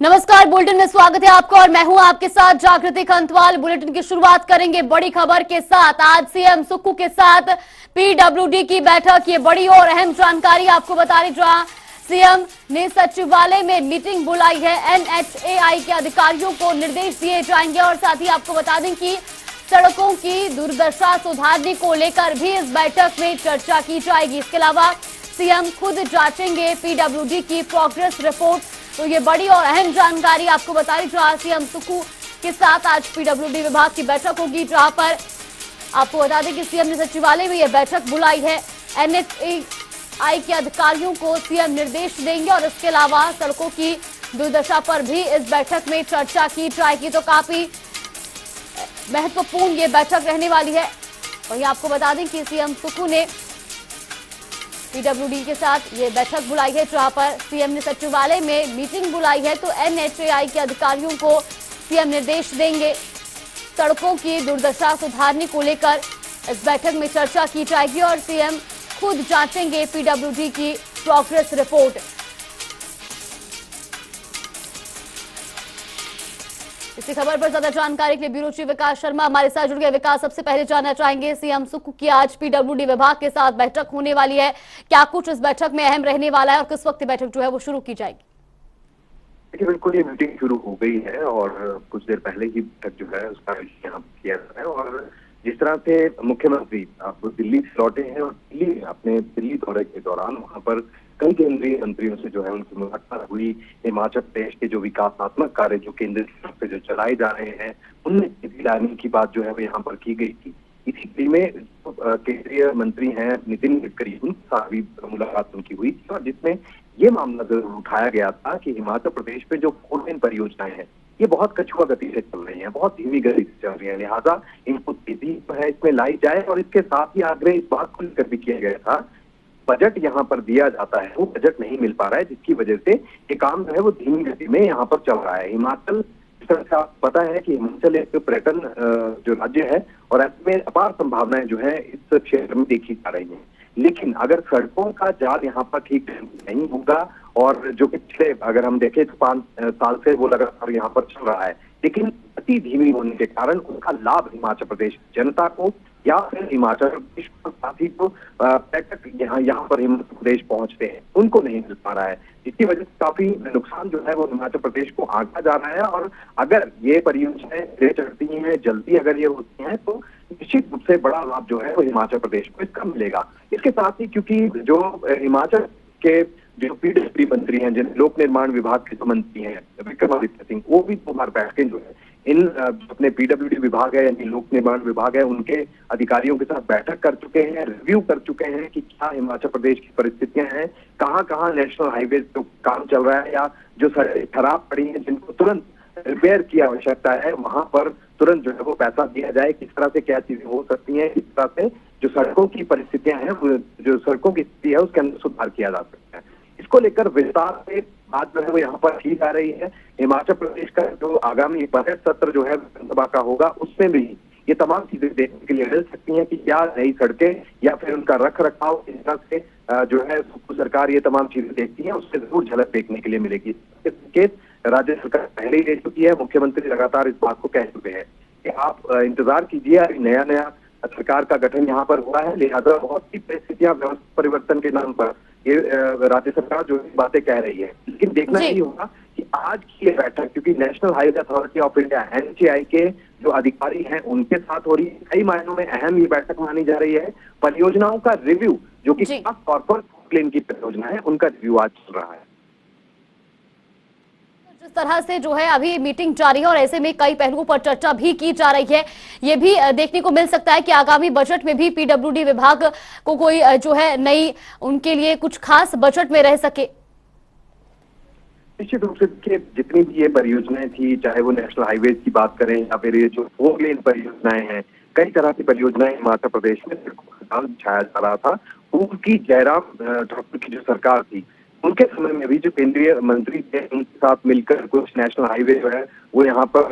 नमस्कार, बुलेटिन में स्वागत है आपका और मैं हूं आपके साथ जागृति खंतवाल। बुलेटिन की शुरुआत करेंगे बड़ी खबर के साथ। आज सीएम सुक्खू के साथ पीडब्ल्यूडी की बैठक, ये बड़ी और अहम जानकारी आपको बता रही, जहां सीएम ने सचिवालय में मीटिंग बुलाई है। एनएचएआई के अधिकारियों को निर्देश दिए जाएंगे और साथ ही आपको बता दें कि सड़कों की दुर्दशा सुधारने को लेकर भी इस बैठक में चर्चा की जाएगी। इसके अलावा सीएम खुद जांचेंगे पीडब्ल्यूडी की प्रोग्रेस रिपोर्ट। तो ये बड़ी और अहम जानकारी आपको बता रही, जहां सीएम सुक्खू के साथ आज पीडब्ल्यूडी विभाग की बैठक होगी, जहां पर आपको बता दें कि सीएम ने सचिवालय में यह बैठक बुलाई है। एनएचएआई के अधिकारियों को सीएम निर्देश देंगे और इसके अलावा सड़कों की दुर्दशा पर भी इस बैठक में चर्चा की जाएगी। तो काफी महत्वपूर्ण ये बैठक रहने वाली है। वहीं आपको बता दें कि सीएम सुक्खू ने पीडब्ल्यूडी के साथ ये बैठक बुलाई है, जहां पर सीएम ने सचिवालय में मीटिंग बुलाई है। तो एनएचएआई के अधिकारियों को सीएम निर्देश देंगे। सड़कों की दुर्दशा सुधारने को लेकर इस बैठक में चर्चा की जाएगी और सीएम खुद जांचेंगे पीडब्ल्यूडी की प्रोग्रेस रिपोर्ट। इसी खबर पर ज्यादा जानकारी के लिए ब्यूरो चीफ विकास शर्मा हमारे साथ जुड़ गए। विकास, सबसे पहले जानना चाहेंगे, सीएम सुक्खू की आज पीडब्ल्यूडी विभाग के साथ बैठक होने वाली है, क्या कुछ इस बैठक में अहम रहने वाला है और किस वक्त बैठक जो है वो शुरू की जाएगी? देखिए, बिल्कुल ये मीटिंग शुरू हो गई है और कुछ देर पहले ही बैठक जो है उसका यहाँ किया जा रहा है। और जिस तरह से मुख्यमंत्री आप दिल्ली से लौटे हैं और दिल्ली दौरे के दौरान वहां पर कई केंद्रीय मंत्रियों से जो है उनकी मुलाकात हुई। हिमाचल प्रदेश के जो विकासात्मक कार्य जो केंद्र की तरफ से जो चलाए जा रहे हैं उनमें तेजी लाने की बात जो है वो यहाँ पर की गई थी। इसी कड़ी में केंद्रीय मंत्री हैं नितिन गडकरी, उनके साथ भी मुलाकात उनकी हुई थी और जिसमें ये मामला जरूर उठाया गया था कि हिमाचल प्रदेश में जो 4 लेन परियोजनाएं हैं ये बहुत कछुआ गति से चल रही हैं, बहुत धीमी गति से चल रही है, लिहाजा इनको तेजी है इसमें लाई जाए। और इसके साथ ही आग्रह इस बात को लेकर भी किया गया था, बजट यहाँ पर दिया जाता है वो बजट नहीं मिल पा रहा है, जिसकी वजह से ये काम जो है वो धीमी गति में यहाँ पर चल रहा है। हिमाचल, इस तरह से आपको पता है कि हिमाचल एक पर्यटन जो राज्य है और ऐसे में अपार संभावनाएं जो है इस क्षेत्र में देखी जा रही हैं। लेकिन अगर सड़कों का जाल यहाँ पर ठीक नहीं होगा और जो कि पिछले अगर हम देखें तो 5 साल से वो लगातार यहाँ पर चल रहा है, लेकिन अति धीमी होने के कारण उसका लाभ हिमाचल प्रदेश जनता को या फिर हिमाचल प्रदेश के साथ ही जो पर्यटक यहाँ पर हिमाचल प्रदेश पहुंचते हैं उनको नहीं मिल पा रहा है, जिसकी वजह से काफी नुकसान जो है वो हिमाचल प्रदेश को आंका जा रहा है। और अगर ये परियोजनाएं धीरे चढ़ती हैं, जल्दी अगर ये होती हैं तो निश्चित रूप से बड़ा लाभ जो है वो हिमाचल प्रदेश को इसका मिलेगा। इसके साथ ही क्योंकि जो हिमाचल के जो पीडब्ल्यूडी मंत्री हैं, जिन लोक निर्माण विभाग के जो मंत्री हैं विक्रमादित्य सिंह, वो भी 2 बार बैठ के जो है इन अपने पीडब्ल्यूडी विभाग है यानी लोक निर्माण विभाग है उनके अधिकारियों के साथ बैठक कर चुके हैं, रिव्यू कर चुके हैं कि क्या हिमाचल प्रदेश की परिस्थितियां हैं, कहाँ नेशनल हाईवे जो काम चल रहा है या जो सड़कें खराब पड़ी हैं जिनको तुरंत रिपेयर की आवश्यकता है, वहां पर तुरंत जो है वो पैसा दिया जाए। किस तरह से क्या चीजें हो सकती हैं, किस तरह से जो सड़कों की परिस्थितियां हैं, जो सड़कों की स्थिति है उसके अंदर सुधार किया जा सकता है। इसको लेकर विस्तार से बात जो है वो यहाँ पर की जा रही है। हिमाचल प्रदेश का जो आगामी बजट सत्र जो है विधानसभा का होगा उसमें भी ये तमाम चीजें देखने के लिए मिल सकती हैं कि क्या नई सड़कें या फिर उनका रख रखाव किस तरह से जो है सरकार ये तमाम चीजें देखती है, उससे जरूर झलक देखने के लिए मिलेगी। संकेत राज्य सरकार पहले ही दे चुकी है, मुख्यमंत्री लगातार इस बात को कह चुके हैं कि आप इंतजार कीजिए, अभी नया सरकार का गठन यहाँ पर हुआ है, लिहाजा बहुत सी परिस्थितियां व्यवस्था परिवर्तन के नाम पर ये राज्य सरकार जो बातें कह रही है। लेकिन देखना ही होगा कि आज की ये बैठक क्योंकि national highway authority of India NHAI के जो अधिकारी हैं उनके साथ हो रही है, कई मायनों में अहम ये बैठक मानी जा रही है। परियोजनाओं का रिव्यू जो कि खास तौर पर 4 लेन की परियोजना है उनका रिव्यू आज चल रहा है। जिस तरह से जो है अभी मीटिंग जारी है और ऐसे में कई पहलुओं पर चर्चा भी की जा रही है, ये भी देखने को मिल सकता है कि आगामी बजट में भी पीडब्ल्यूडी विभाग को कोई जो है नई उनके लिए कुछ खास बजट में रह सके। निश्चित रूप से देखिए, जितनी भी ये परियोजनाएं थी, चाहे वो नेशनल हाईवे की बात करें या फिर ये जो 4 लेन परियोजनाएं हैं, कई तरह की परियोजनाएं हिमाचल प्रदेश में छाया जा रहा था। उनकी जयराम ठाकुर की जो सरकार थी उनके समय में भी जो केंद्रीय मंत्री थे उनके साथ मिलकर कुछ नेशनल हाईवे जो है वो यहाँ पर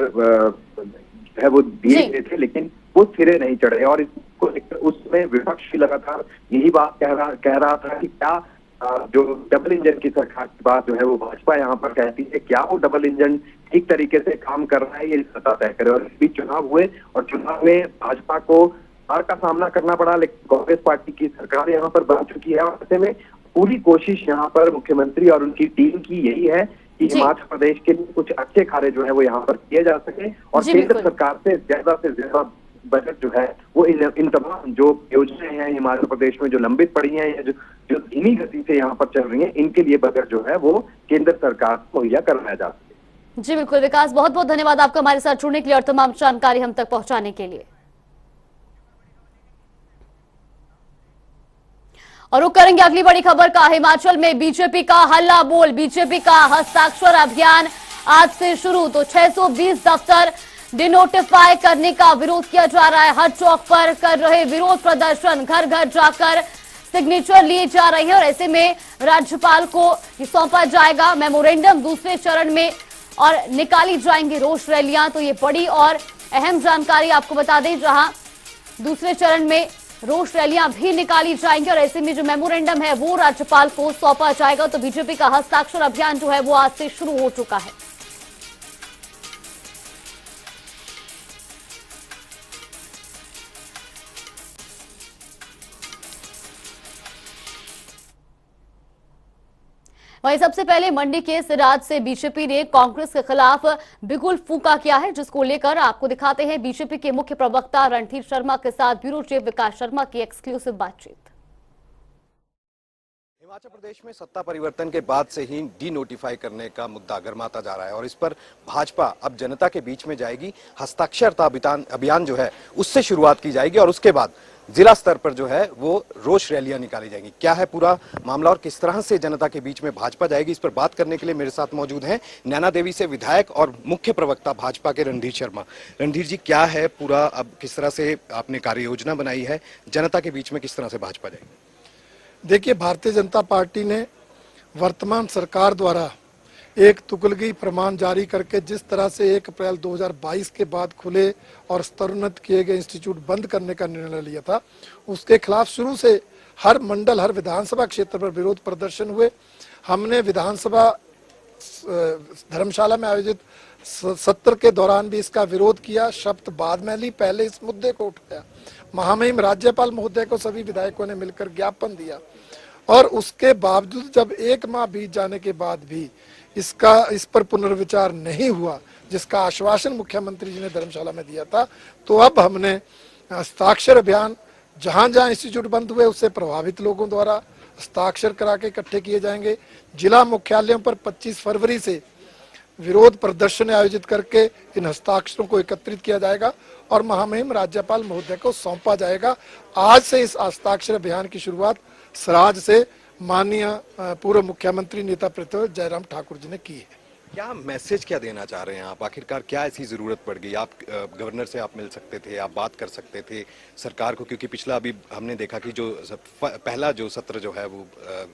है वो दिए गए थे, लेकिन वो सिरे नहीं चढ़े। और इसको लेकर उसमें विपक्ष भी लगातार यही बात कह रहा था कि क्या जो डबल इंजन की सरकार की बात जो है वो भाजपा यहाँ पर कहती है, क्या वो डबल इंजन ठीक तरीके से काम कर रहा है ये सत्ता तय करे। और इस बीच चुनाव हुए और चुनाव में भाजपा को हार का सामना करना पड़ा, लेकिन कांग्रेस पार्टी की सरकार यहाँ पर बन चुकी है। और ऐसे में पूरी कोशिश यहाँ पर मुख्यमंत्री और उनकी टीम की यही है कि हिमाचल प्रदेश के लिए कुछ अच्छे कार्य जो है वो यहाँ पर किए जा सके और केंद्र सरकार से ज्यादा बजट जो है वो इन तमाम जो योजनाएं हैं हिमाचल प्रदेश में जो लंबित पड़ी हैं या जो धीमी गति से यहाँ पर चल रही हैं, इनके लिए बजट जो है वो केंद्र सरकार को मुहैया कराया जा सके। जी बिल्कुल विकास, बहुत बहुत धन्यवाद आपका हमारे साथ जुड़ने के लिए और तमाम जानकारी हम तक पहुंचाने के लिए। और रुक करेंगे अगली बड़ी खबर का। हिमाचल में बीजेपी का हल्ला बोल, बीजेपी का हस्ताक्षर अभियान आज से शुरू। तो 620 दफ्तर डिनोटिफाई करने का विरोध किया जा रहा है। हर चौक पर कर रहे विरोध प्रदर्शन, घर घर जाकर सिग्नेचर लिए जा रहे हैं और ऐसे में राज्यपाल को सौंपा जाएगा मेमोरेंडम दूसरे चरण में और निकाली जाएंगी रोष रैलियां। तो ये बड़ी और अहम जानकारी आपको बता दें, जहां दूसरे चरण में रोष रैलियां भी निकाली जाएंगी और ऐसे में जो मेमोरेंडम है वो राज्यपाल को सौंपा जाएगा। तो बीजेपी का हस्ताक्षर अभियान जो है वो आज से शुरू हो चुका है। वहीं सबसे पहले मंडी के सिराज से बीजेपी ने कांग्रेस के खिलाफ बिगुल फूंका किया है, जिसको लेकर आपको दिखाते हैं बीजेपी के मुख्य प्रवक्ता रणधीर शर्मा के साथ ब्यूरो चीफ विकास शर्मा की एक्सक्लूसिव बातचीत। हिमाचल प्रदेश में सत्ता परिवर्तन के बाद से ही डी नोटिफाई करने का मुद्दा गर्माता जा रहा है और इस पर भाजपा अब जनता के बीच में जाएगी। हस्ताक्षरता अभियान जो है उससे शुरुआत की जाएगी और उसके बाद जिला स्तर पर जो है वो रोष रैलियां निकाली जाएंगी। क्या है पूरा मामला और किस तरह से जनता के बीच में भाजपा जाएगी, इस पर बात करने के लिए मेरे साथ मौजूद हैं नैना देवी से विधायक और मुख्य प्रवक्ता भाजपा के रणधीर शर्मा। रणधीर जी, क्या है पूरा, अब किस तरह से आपने कार्य योजना बनाई है, जनता के बीच में किस तरह से भाजपा जाएगी? देखिए, भारतीय जनता पार्टी ने वर्तमान सरकार द्वारा एक तुगलकी प्रमाण जारी करके जिस तरह से 1 अप्रैल 2022 के बाद खुले और स्तरोन्नत किए गए इंस्टीट्यूट बंद करने का निर्णय लिया था, उसके खिलाफ शुरू से हर मंडल, हर विधानसभा क्षेत्र पर विरोध प्रदर्शन हुए। हमने विधानसभा धर्मशाला में आयोजित सत्र के दौरान भी इसका विरोध किया। शब्द बाद में ली, पहले इस मुद्दे को उठाया। महामहिम राज्यपाल महोदय को सभी विधायकों ने मिलकर ज्ञापन दिया और उसके बावजूद जब 1 माह बीत जाने के बाद भी इस पर पुनर्विचार नहीं हुआ, जिसका आश्वासन मुख्यमंत्री जी ने धर्मशाला में दिया था, तो अब हमने हस्ताक्षर अभियान जहां जहां इंस्टीट्यूट बंद हुए उससे प्रभावित लोगों द्वारा हस्ताक्षर करा के इकट्ठे किए जाएंगे। जिला मुख्यालयों पर 25 फरवरी से विरोध प्रदर्शन आयोजित करके इन हस्ताक्षरों को एकत्रित किया जाएगा और महामहिम राज्यपाल महोदय को सौंपा जाएगा। आज से इस हस्ताक्षर अभियान की शुरुआत सराज से माननीय पूर्व मुख्यमंत्री नेता प्रतिपक्ष जयराम ठाकुर जी ने की है। क्या मैसेज क्या देना चाह रहे हैं आप? आखिरकार क्या ऐसी जरूरत पड़ गई? आप गवर्नर से आप मिल सकते थे, आप बात कर सकते थे सरकार को, क्योंकि पिछला अभी हमने देखा कि जो पहला जो सत्र जो है वो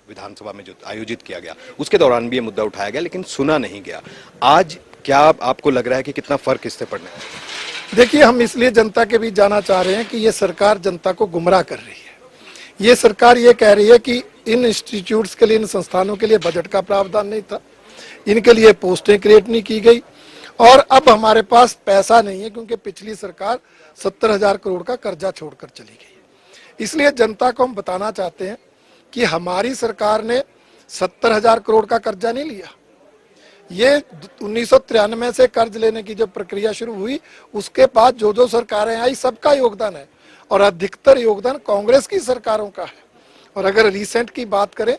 विधानसभा में जो आयोजित किया गया उसके दौरान भी ये मुद्दा उठाया गया लेकिन सुना नहीं गया। आज क्या आपको लग रहा है कि कितना फर्क इससे पड़ने है? देखिए, हम इसलिए जनता के बीच जाना चाह रहे हैं कि ये सरकार जनता को गुमराह कर रही है। ये सरकार ये कह रही है कि इन इंस्टीट्यूट्स के लिए, इन संस्थानों के लिए बजट का प्रावधान नहीं था, इनके लिए पोस्टें क्रिएट नहीं की गई और अब हमारे पास पैसा नहीं है क्योंकि पिछली सरकार 70,000 करोड़ का कर्जा छोड़कर चली गई। इसलिए जनता को हम बताना चाहते हैं कि हमारी सरकार ने 70,000 करोड़ का कर्जा नहीं लिया। ये 1993 से कर्ज लेने की जो प्रक्रिया शुरू हुई उसके बाद जो सरकारें आई सबका योगदान है और अधिकतर योगदान कांग्रेस की सरकारों का है। और अगर रिसेंट की बात करें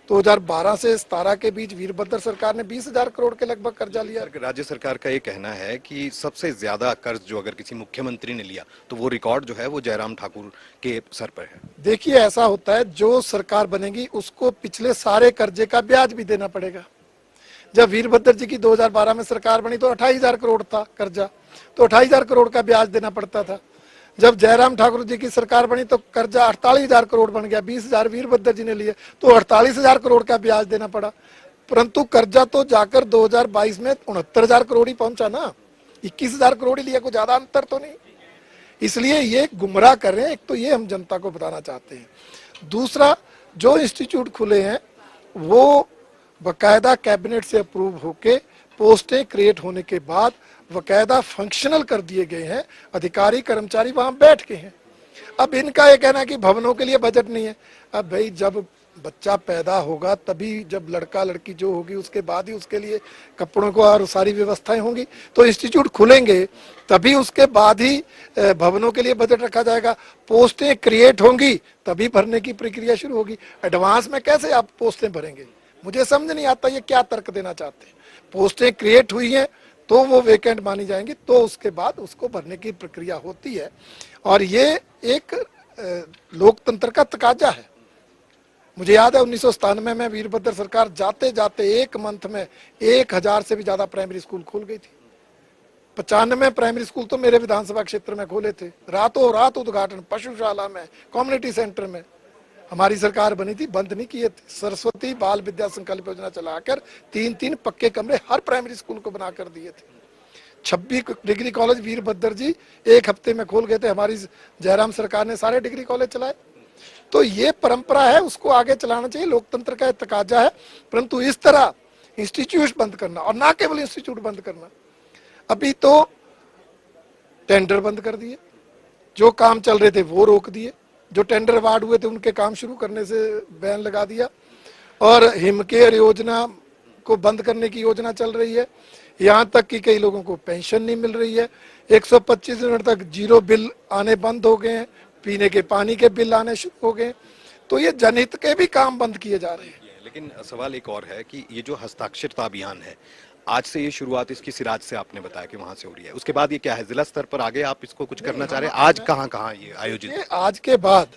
तो 2012 से 17 के बीच वीरभद्र सरकार ने 20,000 करोड़ के लगभग कर्जा लिया। राज्य सरकार का ये कहना है कि सबसे ज्यादा कर्ज जो अगर किसी मुख्यमंत्री ने लिया तो वो रिकॉर्ड जो है वो जयराम ठाकुर के सर पर है। देखिए, ऐसा होता है, जो सरकार बनेगी उसको पिछले सारे कर्जे का ब्याज भी देना पड़ेगा। जब वीरभद्र जी की 2012 में सरकार बनी तो 28,000 करोड़ था कर्जा, तो 28,000 करोड़ का ब्याज देना पड़ता था। जब जयराम ठाकुर जी की सरकार बनी तो कर्जा 48,000 करोड़ बन गया, 20,000 वीरभद्र जी ने लिए तो 48,000 करोड़ का ब्याज देना पड़ा। परंतु कर्जा तो जाकर 2022 में 69,000 करोड़ ही पहुंचा ना, 21,000 करोड़ ही लिया, कोई ज्यादा अंतर तो नहीं। इसलिए ये गुमराह कर रहे हैं। एक तो ये हम जनता को बताना चाहते हैं। दूसरा, जो इंस्टीट्यूट खुले हैं वो बकायदा कैबिनेट से अप्रूव होके पोस्टें क्रिएट होने के बाद बकायदा फंक्शनल कर दिए गए हैं, अधिकारी कर्मचारी वहां बैठ के हैं। अब इनका ये कहना है कि भवनों के लिए बजट नहीं है। अब भाई जब बच्चा पैदा होगा तभी, जब लड़का लड़की जो होगी उसके बाद ही उसके लिए कपड़ों को और सारी व्यवस्थाएं होंगी, तो इंस्टीट्यूट खुलेंगे तभी उसके बाद ही भवनों के लिए बजट रखा जाएगा। पोस्टें क्रिएट होंगी तभी भरने की प्रक्रिया शुरू होगी। एडवांस में कैसे आप पोस्टें भरेंगे? मुझे समझ नहीं आता ये क्या तर्क देना चाहते हैं। पोस्टें क्रिएट हुई हैं तो वो वेकेंट मानी जाएंगी, तो उसके बाद उसको भरने की प्रक्रिया होती है। और ये एक लोकतंत्र का तकाजा है। मुझे याद है 1997 में वीरभद्र सरकार जाते जाते एक मंथ में 1000 से भी ज्यादा प्राइमरी स्कूल खोल गई थी। 95 प्राइमरी स्कूल तो मेरे विधानसभा क्षेत्र में खोले थे, रातों रात उद्घाटन पशुशाला में, कम्युनिटी सेंटर में। हमारी सरकार बनी थी, बंद नहीं किए थे। सरस्वती बाल विद्या संकल्प योजना चलाकर 3-3 पक्के कमरे हर प्राइमरी स्कूल को बनाकर दिए थे। 26 डिग्री कॉलेज वीरभद्र जी एक हफ्ते में खोल गए थे। हमारी जयराम सरकार ने सारे डिग्री कॉलेज चलाए। तो ये परंपरा है, उसको आगे चलाना चाहिए, लोकतंत्र का तकाजा है। परंतु इस तरह इंस्टीट्यूट बंद करना, और ना केवल इंस्टीट्यूट बंद करना, अभी तो टेंडर बंद कर दिए, जो काम चल रहे थे वो रोक दिए, जो टेंडर अवार्ड हुए थे उनके काम शुरू करने से बैन लगा दिया, और हिमकेयर योजना को बंद करने की योजना चल रही है। यहाँ तक कि कई लोगों को पेंशन नहीं मिल रही है। 125 मिनट तक जीरो बिल आने बंद हो गए हैं, पीने के पानी के बिल आने शुरू हो गए। तो ये जनहित के भी काम बंद किए जा रहे हैं। लेकिन सवाल एक और है कि ये जो हस्ताक्षरता अभियान है, आज से ये शुरुआत इसकी सिराज से आपने बताया कि वहां से हो रही है, उसके बाद ये क्या है, जिला स्तर पर आगे आप इसको कुछ करना चाह रहे हैं? आज कहाँ ये आयोजित है? आज के बाद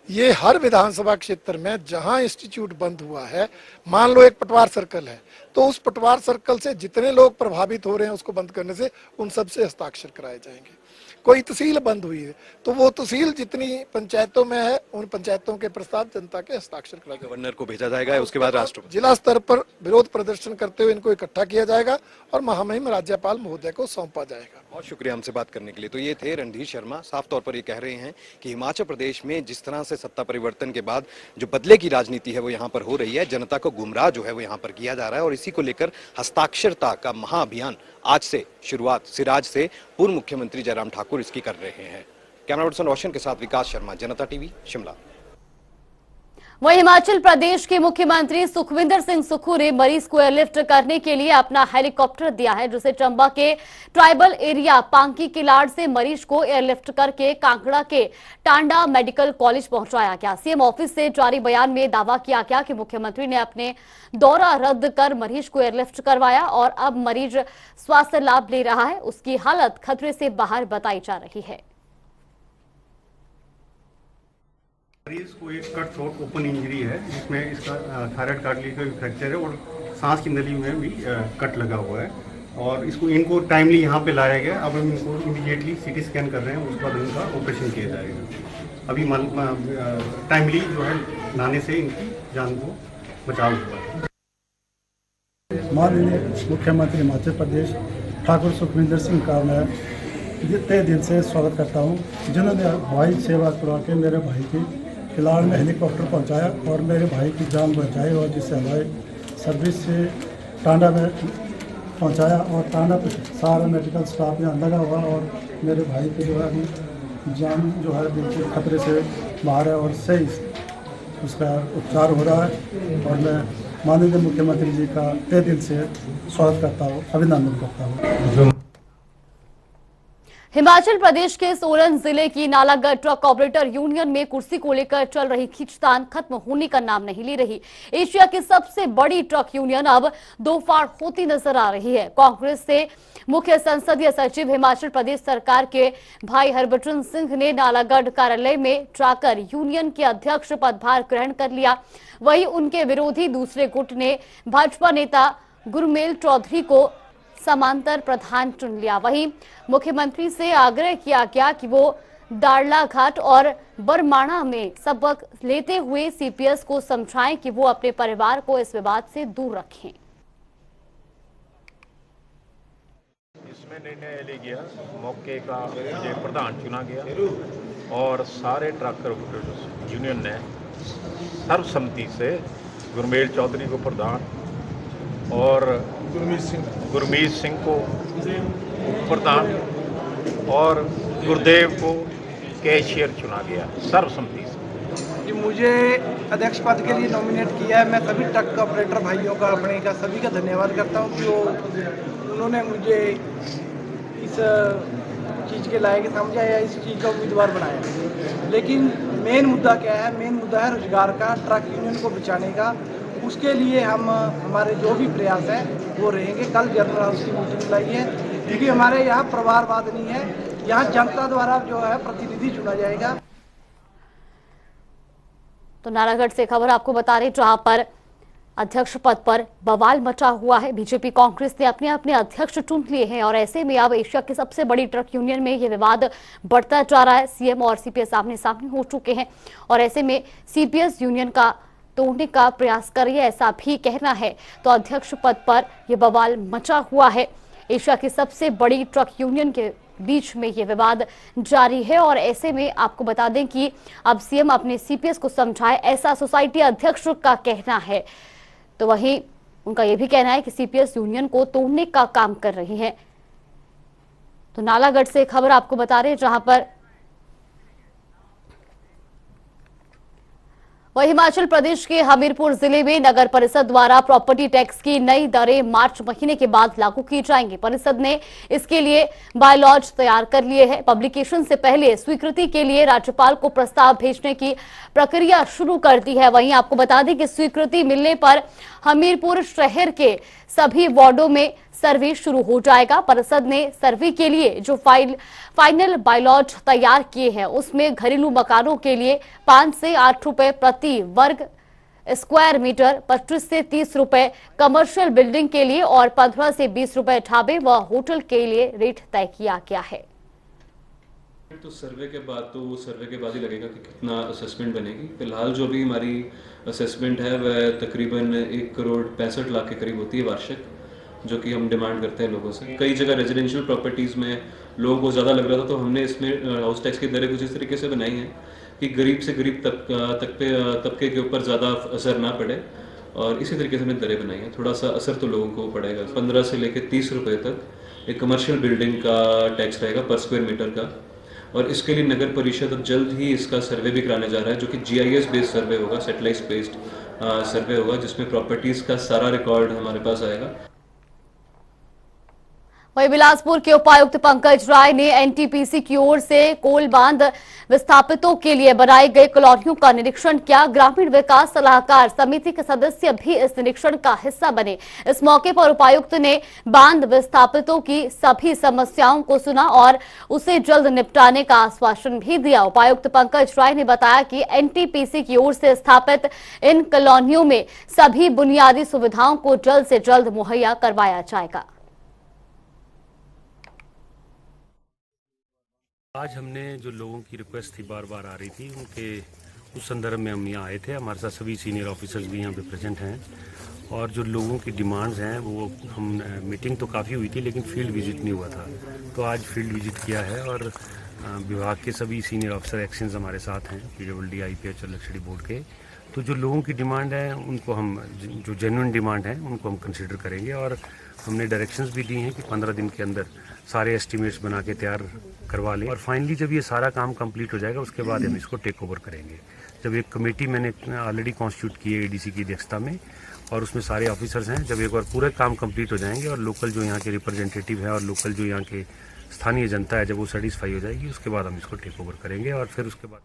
ये हर विधानसभा क्षेत्र में जहां इंस्टीट्यूट बंद हुआ है, मान लो एक पटवार सर्कल है, तो उस पटवार सर्कल से जितने लोग प्रभावित हो रहे हैं उसको बंद करने से उन सबसे हस्ताक्षर कराए जाएंगे। कोई तहसील बंद हुई है तो वो तहसील जितनी पंचायतों में है उन पंचायतों के प्रस्ताव जनता के हस्ताक्षर कराए जाएंगे। गवर्नर को भेजा जाएगा, उसके बाद राष्ट्रपति। जिला स्तर पर विरोध प्रदर्शन करते हुए इनको इकट्ठा किया जाएगा और महामहिम राज्यपाल महोदय को सौंपा जाएगा। बहुत शुक्रिया हमसे बात करने के लिए। तो ये थे रणधीर शर्मा, साफ तौर पर ये कह रहे हैं कि हिमाचल प्रदेश में जिस तरह से सत्ता परिवर्तन के बाद जो बदले की राजनीति है वो यहाँ पर हो रही है, जनता को गुमराह जो है वो यहाँ पर किया जा रहा है, और इसी को लेकर हस्ताक्षरता का महाअभियान आज से शुरुआत सिराज से पूर्व मुख्यमंत्री जयराम ठाकुर इसकी कर रहे हैं। कैमरा पर्सन रोशन के साथ विकास शर्मा, जनता टीवी, शिमला। वहीं हिमाचल प्रदेश के मुख्यमंत्री सुखविंदर सिंह सुक्खू ने मरीज को एयरलिफ्ट करने के लिए अपना हेलीकॉप्टर दिया है, जिसे चंबा के ट्राइबल एरिया पांकी किलाड़ से मरीज को एयरलिफ्ट करके कांगड़ा के टांडा मेडिकल कॉलेज पहुंचाया गया। सीएम ऑफिस से जारी बयान में दावा किया गया कि मुख्यमंत्री ने अपने दौरा रद्द कर मरीज को एयरलिफ्ट करवाया और अब मरीज स्वास्थ्य लाभ ले रहा है। उसकी हालत खतरे से बाहर बताई जा रही है। मरीज को एक कट थ्रोट ओपन इंजरी है, जिसमें इसका थायराइड कार्टिलेज का भी फ्रैक्चर है और सांस की नली में भी कट लगा हुआ है, और इनको टाइमली यहाँ पे लाया गया। अब हम इनको इमीडिएटली सीटी स्कैन कर रहे हैं, उसके बाद इनका ऑपरेशन किया जाएगा। अभी टाइमली जो है लाने से इनकी जान को बचाव हुआ है। माननीय मुख्यमंत्री हिमाचल प्रदेश ठाकुर सुखविंदर सिंह का मैं तहे दिल से स्वागत करता हूँ, जिन्होंने भाई सेवा करवा के मेरे भाई की किलाड़ में हेलीकॉप्टर पहुँचाया और मेरे भाई की जान बचाई, और जिससे हमारे सर्विस से टांडा में पहुँचाया, और टांडा पे सारा मेडिकल स्टाफ यहाँ लगा हुआ, और मेरे भाई की जो है अभी जान जो है बिल्कुल खतरे से बाहर है और सही उसका उपचार हो रहा है। और मैं माननीय मुख्यमंत्री जी का तहे दिल से स्वागत करता हूँ, अभिनंदन करता हूँ। हिमाचल प्रदेश के सोलन जिले की नालागढ़ ट्रक ऑपरेटर यूनियन में कुर्सी को लेकर चल रही खींचतान खत्म होने का नाम नहीं ले रही। एशिया की सबसे बड़ी ट्रक यूनियन अब दो फाड़ होती नजर आ रही है। कांग्रेस से मुख्य संसदीय सचिव हिमाचल प्रदेश सरकार के भाई हरभजन सिंह ने नालागढ़ कार्यालय में जाकर यूनियन के अध्यक्ष पदभार ग्रहण कर लिया। वहीं उनके विरोधी दूसरे गुट ने भाजपा नेता गुरमेल चौधरी को समांतर प्रधान चुन लिया। वहीं मुख्यमंत्री से आग्रह किया गया कि वो दाड़लाघाट और बरमाणा में सबक लेते हुए सीपीएस को समझाएं कि वो अपने परिवार को इस विवाद से दूर रखें। इसमें निर्णय लिया गया, मौके का मुझे प्रधान चुना गया और सारे ट्रक ऑपरेटर्स यूनियन ने सर्वसम्मति से गुरमेल चौधरी को प्रधान और गुरमीत सिंह को उप प्रधान और गुरदेव को कैशियर चुना गया सर्वसम्मति से। कि मुझे अध्यक्ष पद के लिए नॉमिनेट किया है। मैं सभी ट्रक ऑपरेटर भाइयों का अपने का सभी का धन्यवाद करता हूँ कि उन्होंने मुझे इस चीज़ के लायक समझा या इस चीज़ का उम्मीदवार बनाया। लेकिन मेन मुद्दा क्या है? मेन मुद्दा है रोजगार का, ट्रक यूनियन को बचाने का। उसके लिए हम हमारे जो भी प्रयास है वो रहेंगे। कल जनरल हाउस की मीटिंग बुलाई है क्योंकि हमारे यहाँ परिवारवाद नहीं है, यहाँ जनता द्वारा जो है प्रतिनिधि चुना जाएगा। तो नालागढ़ से खबर आपको बता रहे जहां पर अध्यक्ष पद पर बवाल मचा हुआ है। बीजेपी कांग्रेस ने अपने अपने अध्यक्ष चुन लिए हैं और ऐसे में अब एशिया की सबसे बड़ी ट्रक यूनियन में यह विवाद बढ़ता जा रहा है। सीएम और सीपीएस आमने सामने हो चुके हैं और ऐसे में सीपीएस यूनियन का तोड़ने का प्रयास कर रही है, ऐसा भी कहना है। तो अध्यक्ष पद पर यह बवाल मचा हुआ है। एशिया की सबसे बड़ी ट्रक यूनियन के बीच में ये विवाद जारी है और ऐसे में आपको बता दें कि अब सीएम अपने सीपीएस को समझाए, ऐसा सोसाइटी अध्यक्ष का कहना है। तो वहीं उनका यह भी कहना है कि सीपीएस यूनियन को तोड़ने का काम कर रही है। तो नालागढ़ से खबर आपको बता रहे जहां पर वही हिमाचल प्रदेश के हमीरपुर जिले में नगर परिषद द्वारा प्रॉपर्टी टैक्स की नई दरें मार्च महीने के बाद लागू की जाएंगी। परिषद ने इसके लिए बायलॉज तैयार कर लिए हैं। पब्लिकेशन से पहले स्वीकृति के लिए राज्यपाल को प्रस्ताव भेजने की प्रक्रिया शुरू कर दी है। वहीं आपको बता दें कि स्वीकृति मिलने पर हमीरपुर शहर के सभी वार्डों में सर्वे शुरू हो जाएगा। परिषद ने सर्वे के लिए जो फाइनल बायलॉज तैयार किए हैं उसमें घरेलू मकानों के लिए 5 से 8 रुपए प्रति वर्ग स्क्वायर मीटर, 25 से 30 रुपए कमर्शियल बिल्डिंग के लिए और 15 से 20 रुपए ढाबे व होटल के लिए रेट तय किया गया है। तो सर्वे के बाद तो वो सर्वे के बाद ही लगेगा कि कितना असेसमेंट बनेगी। फिलहाल जो भी हमारी असेसमेंट है वह तकरीबन 1 करोड़ 65 लाख के करीब होती है वार्षिक, जो कि हम डिमांड करते हैं लोगों से। कई जगह रेजिडेंशियल प्रॉपर्टीज़ में लोगों को ज़्यादा लग रहा था, तो हमने इसमें हाउस टैक्स की दरें कुछ इस तरीके से बनाई हैं कि गरीब से गरीब तबके के ऊपर ज़्यादा असर ना पड़े, और इसी तरीके से हमने दरें बनाई हैं। थोड़ा सा असर तो लोगों को पड़ेगा। 15 से लेकर 30 रुपये तक एक कमर्शियल बिल्डिंग का टैक्स रहेगा पर स्क्वायर मीटर का, और इसके लिए नगर परिषद अब जल्द ही इसका सर्वे भी कराने जा रहा है, जो कि GIS बेस्ड सर्वे होगा, सैटेलाइट बेस्ड सर्वे होगा, जिसमें प्रॉपर्टीज़ का सारा रिकॉर्ड हमारे पास आएगा। वहीं बिलासपुर के उपायुक्त पंकज राय ने एनटीपीसी की ओर से कोल बांध विस्थापितों के लिए बनाई गई कॉलोनियों का निरीक्षण किया। ग्रामीण विकास सलाहकार समिति के सदस्य भी इस निरीक्षण का हिस्सा बने। इस मौके पर उपायुक्त ने बांध विस्थापितों की सभी समस्याओं को सुना और उसे जल्द निपटाने का आश्वासन भी दिया। उपायुक्त पंकज राय ने बताया कि एनटीपीसी की ओर से स्थापित इन कॉलोनियों में सभी बुनियादी सुविधाओं को जल्द से जल्द मुहैया करवाया जाएगा। आज हमने जो लोगों की रिक्वेस्ट थी बार बार आ रही थी, उनके उस संदर्भ में हम यहाँ आए थे। हमारे साथ सभी सीनियर ऑफिसर्स भी यहाँ पे प्रेजेंट हैं और जो लोगों की डिमांड्स हैं वो हम मीटिंग तो काफ़ी हुई थी लेकिन फील्ड विजिट नहीं हुआ था, तो आज फील्ड विजिट किया है और विभाग के सभी सीनियर ऑफिसर एक्शंस हमारे साथ हैं, PWD, IPH और लक्षणी बोर्ड के। तो जो लोगों की डिमांड है उनको हम, जो जेन्युइन डिमांड है उनको हम कंसिडर करेंगे और हमने डायरेक्शंस भी दी हैं कि 15 दिन के अंदर सारे एस्टिमेट्स बना के तैयार करवा लें और फाइनली जब ये सारा काम कंप्लीट हो जाएगा उसके बाद हम इसको टेक ओवर करेंगे। जब एक कमेटी मैंने ऑलरेडी कॉन्स्टिट्यूट की है ADC की अध्यक्षता में और उसमें सारे ऑफिसर्स हैं, जब एक बार पूरे काम कंप्लीट हो जाएंगे और लोकल जो यहाँ के रिप्रेजेंटेटिव है और लोकल जो यहाँ के स्थानीय जनता है जब वो सेटिस्फाई हो जाएगी उसके बाद हम इसको टेक ओवर करेंगे और फिर उसके बाद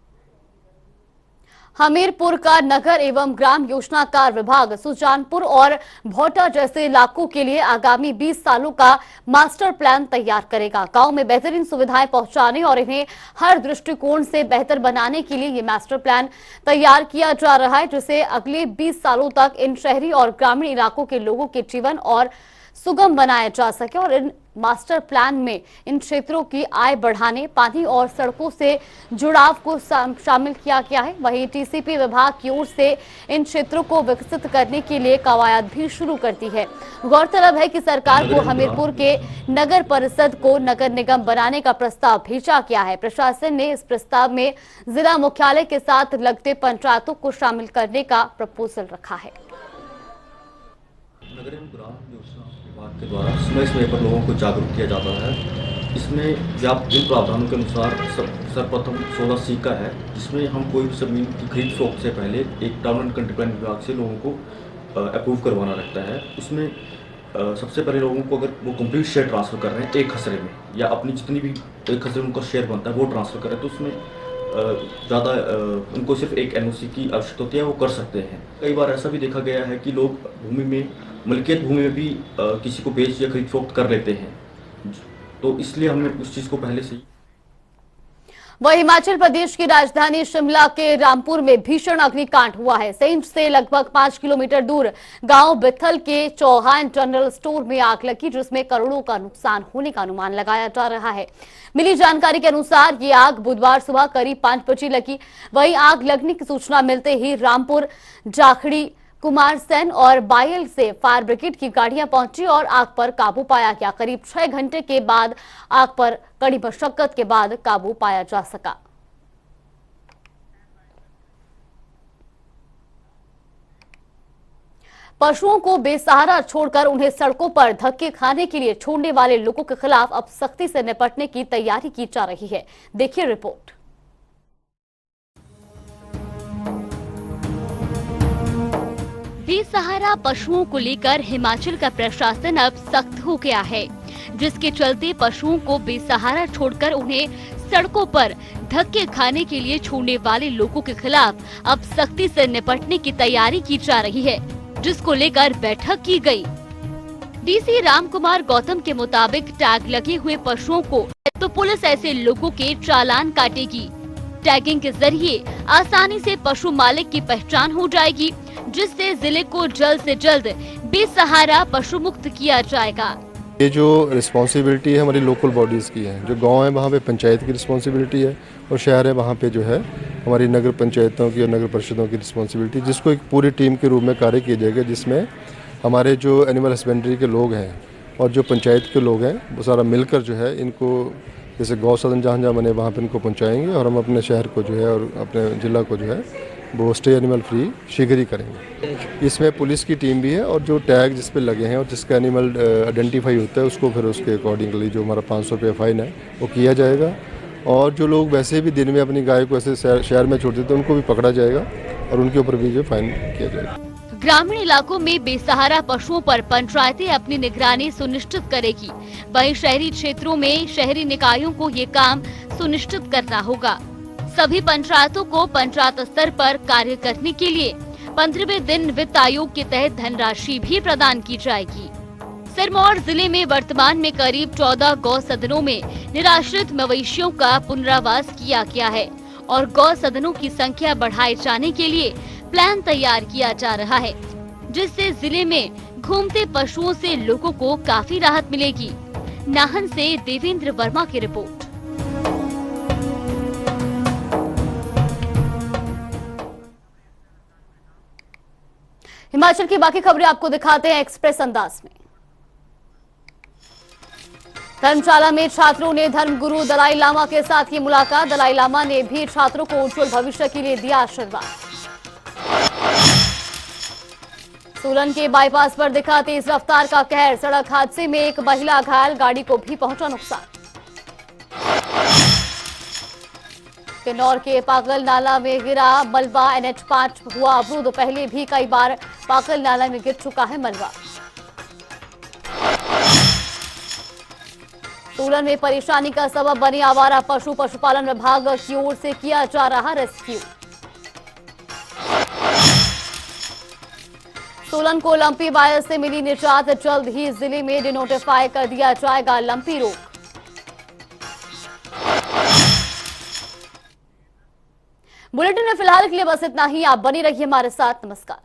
हमीरपुर का नगर एवं ग्राम योजनाकार विभाग सुजानपुर और भोटा जैसे इलाकों के लिए आगामी 20 सालों का मास्टर प्लान तैयार करेगा। गांव में बेहतरीन सुविधाएं पहुंचाने और इन्हें हर दृष्टिकोण से बेहतर बनाने के लिए ये मास्टर प्लान तैयार किया जा रहा है, जिसे अगले 20 सालों तक इन शहरी और ग्रामीण इलाकों के लोगों के जीवन और सुगम बनाया जा सके। और इन मास्टर प्लान में इन क्षेत्रों की आय बढ़ाने, पानी और सड़कों से जुड़ाव को शामिल किया गया है। वहीं TCP विभाग की ओर से इन क्षेत्रों को विकसित करने के लिए कवायद भी शुरू कर दी है। गौरतलब है कि सरकार को हमीरपुर के नगर परिषद को नगर निगम बनाने का प्रस्ताव भेजा गया है। प्रशासन ने इस प्रस्ताव में जिला मुख्यालय के साथ लगते पंचायतों को शामिल करने का प्रपोजल रखा है। नगर एवं ग्राम योजना विभाग के द्वारा समय समय पर लोगों को जागरूक किया जाता है। इसमें व्याप्त जिन प्रावधानों के अनुसार सर्वप्रथम 16C का है, जिसमें हम कोई भी जमीन की खरीद फरोख्त से पहले एक टाउन एंड कंट्री प्लान विभाग से लोगों को अप्रूव करवाना रहता है। उसमें सबसे पहले लोगों को अगर वो कंप्लीट शेयर ट्रांसफ़र कर रहे हैं एक खसरे में, या अपनी जितनी भी एक खसरे में उनका शेयर बनता है वो ट्रांसफ़र कर रहे हैं, तो उसमें ज़्यादा उनको सिर्फ एक NOC की आवश्यकता होती है, वो कर सकते हैं। कई बार ऐसा भी देखा गया है कि लोग भूमि में, मलकियत भूमि में भी किसी को बेच या खरीद फरोख्त कर लेते हैं, तो इसलिए हमने उस चीज़ को पहले से ही। वह हिमाचल प्रदेश की राजधानी शिमला के रामपुर में भीषण अग्निकांड हुआ है। सेंट से लगभग 5 किलोमीटर दूर गांव बिथल के चौहान जनरल स्टोर में आग लगी, जिसमें करोड़ों का नुकसान होने का अनुमान लगाया जा रहा है। मिली जानकारी के अनुसार ये आग बुधवार सुबह करीब 5 बजे लगी। वहीं आग लगने की सूचना मिलते ही रामपुर, जाखड़ी, कुमारसैन और बायल से फायर ब्रिगेड की गाड़ियां पहुंची और आग पर काबू पाया गया। करीब 6 घंटे के बाद आग पर कड़ी मशक्कत के बाद काबू पाया जा सका। पशुओं को बेसहारा छोड़कर उन्हें सड़कों पर धक्के खाने के लिए छोड़ने वाले लोगों के खिलाफ अब सख्ती से निपटने की तैयारी की जा रही है। देखिए रिपोर्ट। बेसहारा पशुओं को लेकर हिमाचल का प्रशासन अब सख्त हो गया है, जिसके चलते पशुओं को बेसहारा छोड़कर उन्हें सड़कों पर धक्के खाने के लिए छोड़ने वाले लोगों के खिलाफ अब सख्ती से निपटने की तैयारी की जा रही है, जिसको लेकर बैठक की गई। डीसी रामकुमार गौतम के मुताबिक टैग लगे हुए पशुओं को तो पुलिस ऐसे लोगों के चालान काटेगी। टैगिंग के जरिए आसानी से पशु मालिक की पहचान हो जाएगी, जिससे जिले को जल्द से जल्द बेसहारा पशु मुक्त किया जाएगा। ये जो रिस्पॉन्सिबिलिटी है हमारी लोकल बॉडीज़ की है, जो गांव है वहाँ पे पंचायत की रिस्पॉन्सिबिलिटी है, और शहर है वहाँ पे जो है हमारी नगर पंचायतों की और नगर परिषदों की रिस्पॉन्सिबिलिटी, जिसको एक पूरी टीम के रूप में कार्य किया जाएगा, जिसमें हमारे जो एनिमल हस्बेंड्री के लोग हैं और जो पंचायत के लोग हैं वो सारा मिलकर जो है इनको, जैसे गौ सदन जहाँ जहाँ बने वहाँ पर इनको पहुँचाएँगे, और हम अपने शहर को जो है और अपने ज़िला को जो है वो स्टे एनिमल फ्री शीघ्र ही करेंगे। इसमें पुलिस की टीम भी है, और जो टैग जिस पे लगे हैं और जिसका एनिमल आइडेंटिफाई होता है उसको फिर उसके अकॉर्डिंगली जो हमारा 500 रुपये फाइन है वो किया जाएगा। और जो लोग वैसे भी दिन में अपनी गाय को ऐसे शहर में छोड़ देते हैं उनको भी पकड़ा जाएगा और उनके ऊपर भी जो फाइन किया जाएगा। ग्रामीण इलाकों में बेसहारा पशुओं पर पंचायतें अपनी निगरानी सुनिश्चित करेगी, वहीं शहरी क्षेत्रों में शहरी निकायों को ये काम सुनिश्चित करना होगा। सभी पंचायतों को पंचायत स्तर पर कार्य करने के लिए 15वें दिन वित्त आयोग के तहत धनराशि भी प्रदान की जाएगी। सिरमौर जिले में वर्तमान में करीब 14 गौ सदनों में निराश्रित मवेशियों का पुनरावास किया गया है, और गौ सदनों की संख्या बढ़ाए जाने के लिए प्लान तैयार किया जा रहा है, जिससे जिले में घूमते पशुओं से लोगों को काफी राहत मिलेगी। नाहन से देवेंद्र वर्मा की रिपोर्ट। हिमाचल की बाकी खबरें आपको दिखाते हैं एक्सप्रेस अंदाज में। धर्मशाला में छात्रों ने धर्मगुरु दलाई लामा के साथ की मुलाकात। दलाई लामा ने भी छात्रों को उज्जवल भविष्य के लिए दिया आशीर्वाद। सोलन के बाईपास पर दिखा तेज रफ्तार का कहर। सड़क हादसे में एक महिला घायल, गाड़ी को भी पहुंचा नुकसान। किन्नौर के पागल नाला में गिरा मलबा। NH5 हुआ अवरुद्ध। पहले भी कई बार पागल नाला में गिर चुका है मलबा। सोलन में परेशानी का सबब बनी आवारा पशु। पशुपालन विभाग की ओर से किया जा रहा रेस्क्यू। सोलन को लंपी वायरस से मिली निजात। जल्द ही जिले में डिनोटिफाई कर दिया जाएगा लंपी रोग। बुलेटिन में फिलहाल के लिए बस इतना ही। आप बनी रहिए हमारे साथ। नमस्कार।